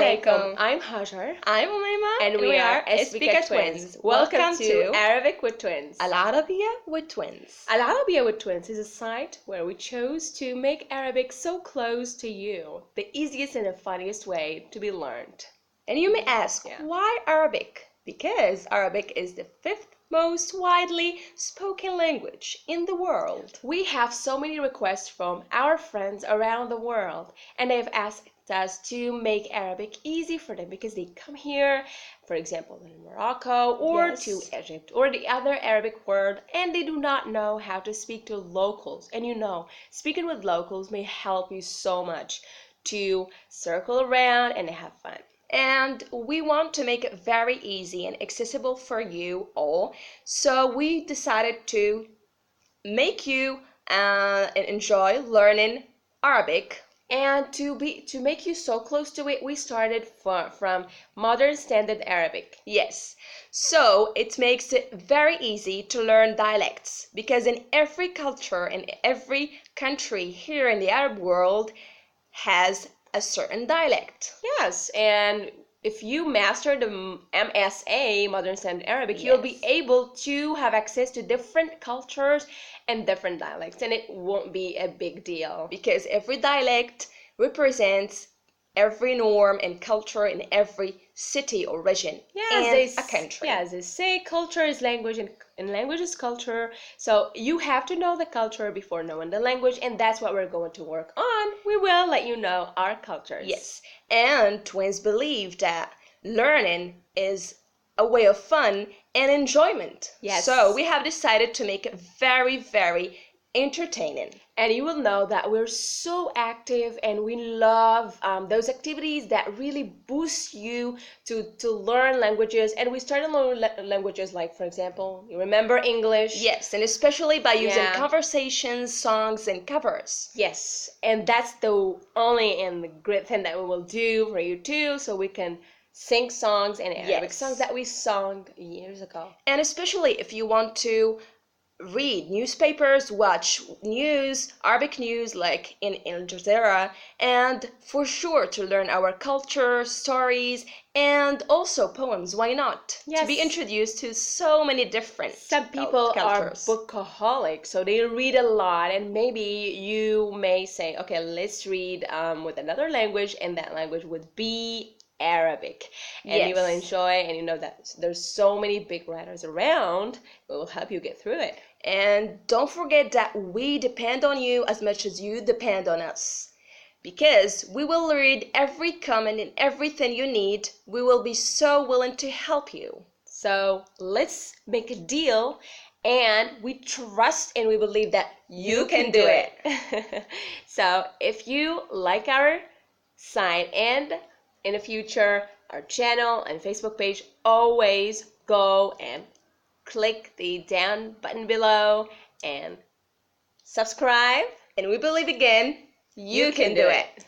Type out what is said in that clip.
alaikum. I'm Hajar. I'm Umayma. And we are Arabicwithtwins. Welcome to Arabic with Twins. Al-Arabiya with Twins. Al-Arabiya with Twins is a site where we chose to make Arabic so close to you, the easiest and the funniest way to be learned. And you may ask, why Arabic? Because Arabic is the fifth most widely spoken language in the world. We have so many requests from our friends around the world, and they've asked us to make Arabic easy for them because they come here, for example, in Morocco or to Egypt or the other Arabic world, and they do not know how to speak to locals. And speaking with locals may help you so much to circle around and have fun. And we want to make it very easy and accessible for you all. So we decided to make you enjoy learning Arabic. And to make you so close to it, we started from Modern Standard Arabic. Yes, so it makes it very easy to learn dialects because in every culture, in every country here in the Arab world has a certain dialect. Yes, and if you master the MSA, Modern Standard Arabic, you'll be able to have access to different cultures and different dialects, and it won't be a big deal because every dialect represents every norm and culture in every city or region in a country. Yeah, as they say, culture is language and language is culture. So you have to know the culture before knowing the language, and that's what we're going to work on. We will let you know our cultures. Yes, and twins believe that learning is a way of fun and enjoyment. Yes. So we have decided to make it very, very entertaining. And you will know that we're so active and we love those activities that really boost you to learn languages. And we started learning languages like, for example, you remember English? Yes, and especially by using conversations, songs, and covers. Yes, and that's the only and the great thing that we will do for you too, so we can sing songs and Arabic songs that we sung years ago. And especially if you want to read newspapers, watch news, Arabic news like in Al Jazeera, and for sure to learn our culture, stories, and also poems. Why not? Yes. To be introduced to so many different Some people cultures. are bookaholics, so they read a lot, and maybe you may say, okay, let's read with another language, and that language would be Arabic, and you will enjoy, and you know that there's so many big writers around who will help you get through it. And don't forget that we depend on you as much as you depend on us, because we will read every comment and everything you need. We will be so willing to help you. So let's make a deal, and we trust and we believe that you can do it. So if you like our site and in the future our channel and Facebook page, always go and click the down button below and subscribe. And we believe again, you can do it.